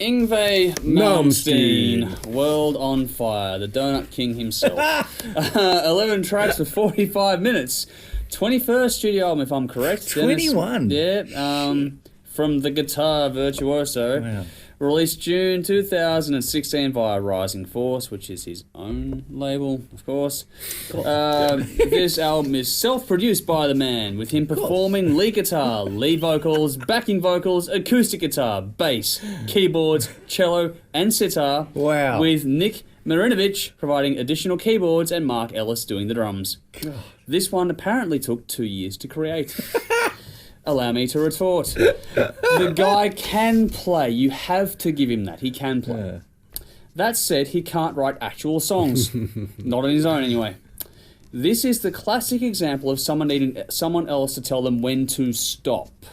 Yngwie Malmsteen, World on Fire, the Donut King himself. 11 tracks for 45 minutes. 21st studio album, if I'm correct. 21? From the guitar virtuoso. Wow. Released June 2016 via Rising Force, which is his own label, of course. This album is self-produced by the man, with him performing lead guitar, lead vocals, backing vocals, acoustic guitar, bass, keyboards, cello, and sitar. Wow. With Nick Marinovich providing additional keyboards and Mark Ellis doing the drums. God. This one apparently took 2 years to create. Allow me to retort. The guy can play. You have to give him that. He can play. Yeah. That said, he can't write actual songs. Not on his own, anyway. This is the classic example of someone needing someone else to tell them when to stop.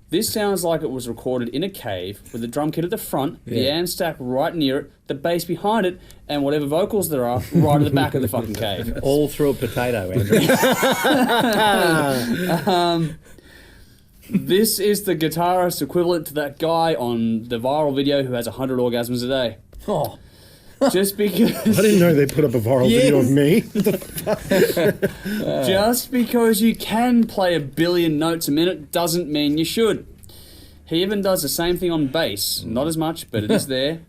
This sounds like it was recorded in a cave with the drum kit at the front, the amp stack right near it, the bass behind it, and whatever vocals there are right at the back of the fucking cave. All through a potato, Andrew. This is the guitarist equivalent to that guy on the viral video who has 100 orgasms a day. Oh. Just because... I didn't know they put up a viral video of me. Just because you can play 1 billion notes a minute doesn't mean you should. He even does the same thing on bass. Not as much, but it is there.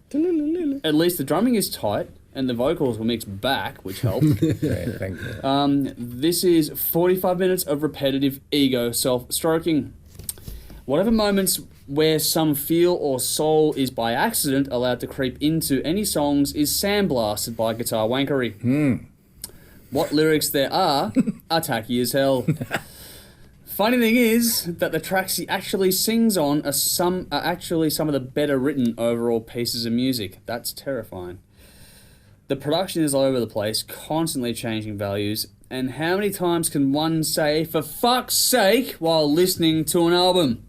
At least the drumming is tight, and the vocals will mix back, which helps. Yeah, thank you. This is 45 minutes of repetitive ego self-stroking. Whatever moments where some feel or soul is by accident allowed to creep into any songs is sandblasted by guitar wankery. What lyrics there are tacky as hell. Funny thing is that the tracks he actually sings on are actually some of the better written overall pieces of music. That's terrifying. The production is all over the place, constantly changing values. And how many times can one say, for fuck's sake, while listening to an album?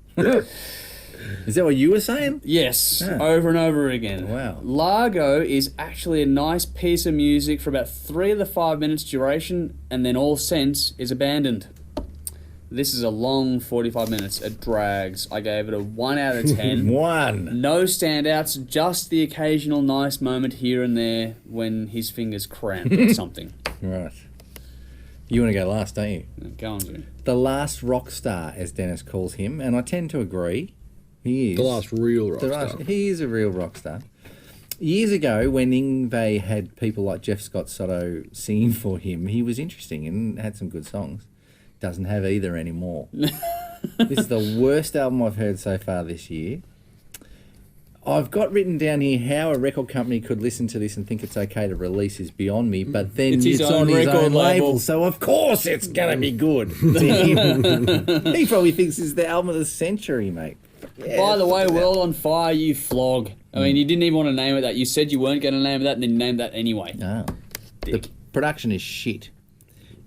Is that what you were saying? Yes, over and over again. Wow. Largo is actually a nice piece of music for about 3 of the 5 minutes duration, and then all sense is abandoned. This is a long 45 minutes. It drags. I gave it a 1 out of 10. 1. No standouts, just the occasional nice moment here and there when his fingers cramp or something. Right. You want to go last, don't you? Go on, Jimmy. The last rock star, as Dennis calls him, and I tend to agree. He is. The last real rock star. He is a real rock star. Years ago, when Yngwie had people like Jeff Scott Soto singing for him, he was interesting and had some good songs. Doesn't have either anymore. This is the worst album I've heard so far this year. I've got written down here how a record company could listen to this and think it's okay to release is beyond me, but then it's on his own label, so of course it's going to be good to him. He probably thinks it's the album of the century, mate. Yeah, by the way, World on Fire, you flog. I mean, you didn't even want to name it that. You said you weren't going to name it that, and then you named that anyway. No. The production is shit.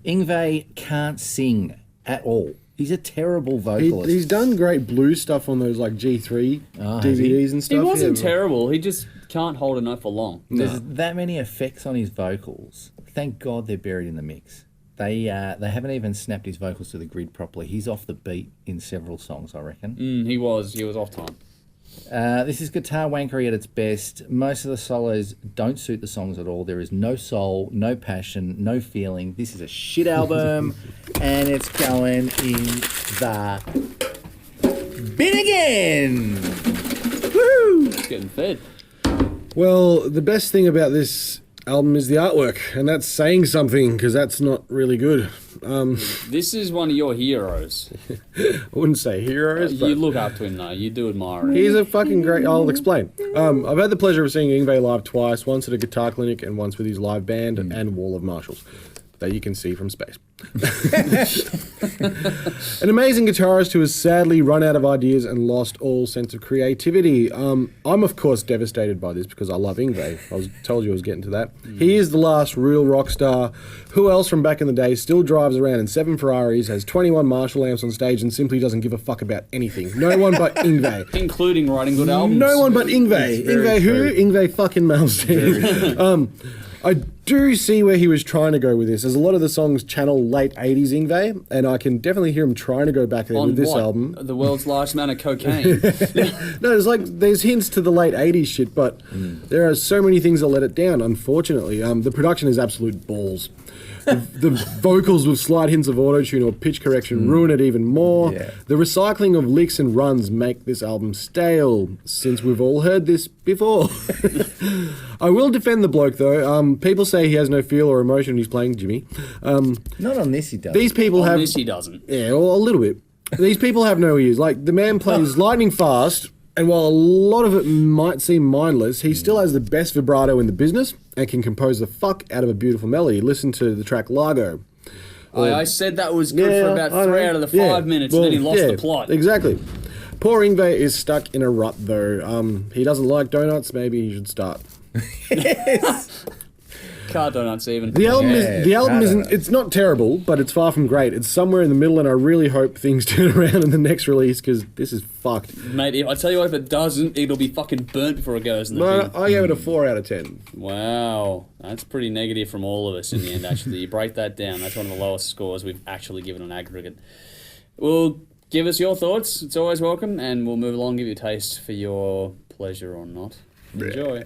Yngwie can't sing at all. He's a terrible vocalist. He's done great blues stuff on those like G3 DVDs and stuff. He wasn't terrible. He just can't hold a note for long. There's that many effects on his vocals. Thank God they're buried in the mix. They haven't even snapped his vocals to the grid properly. He's off the beat in several songs, I reckon. He was off time. This is guitar wankery at its best. Most of the solos don't suit the songs at all. There is no soul, no passion, no feeling. This is a shit album, and it's going in the bin again. Woo! It's getting fed. Well, the best thing about this album is the artwork, and that's saying something because that's not really good. This is one of your heroes. I wouldn't say heroes, but you look up to him though. You do admire him. He's a fucking great... I'll explain. I've had the pleasure of seeing Yngwie live twice, once at a guitar clinic and once with his live band and Wall of Marshalls that you can see from space. An amazing guitarist who has sadly run out of ideas and lost all sense of creativity. I'm of course devastated by this because I love Yngwie. Told you I was getting to that. He is the last real rock star. Who else from back in the day still drives around in 7 Ferraris, has 21 Marshall amps on stage and simply doesn't give a fuck about anything? No one but Yngwie. Including writing good albums. No one but Yngwie. Yngwie who? Yngwie fucking Malmsteen. I do see where he was trying to go with this, as a lot of the songs channel late 80s Yngwie, and I can definitely hear him trying to go back there On with this what? album. The world's largest amount of cocaine. No, there's hints to the late 80s shit, but there are so many things that let it down, unfortunately. The production is absolute balls. The vocals with slight hints of auto-tune or pitch correction ruin it even more. Yeah. The recycling of licks and runs make this album stale, since we've all heard this before. I will defend the bloke, though. People say he has no feel or emotion when he's playing Jimmy. Not on this, he does. These people On have... this he doesn't. Yeah, well, a little bit. These people have no ears. Like, the man plays lightning fast, and while a lot of it might seem mindless, he still has the best vibrato in the business and can compose the fuck out of a beautiful melody. Listen to the track Largo. I said that was good for about 3 out of the 5 minutes, and then he lost the plot. Exactly. Poor Yngwie is stuck in a rut, though. He doesn't like donuts. Maybe he should start. Car donuts even. The album I isn't. don't know. It's not terrible, but it's far from great. It's somewhere in the middle, and I really hope things turn around in the next release, because this is fucked. Mate, I tell you what, if it doesn't, it'll be fucking burnt before it goes in the But bin. I gave it a 4 out of 10. Wow, that's pretty negative from all of us in the end, actually. You break that down, that's one of the lowest scores we've actually given on aggregate. Well, give us your thoughts. It's always welcome, and we'll move along, give you a taste for your pleasure or not. Enjoy.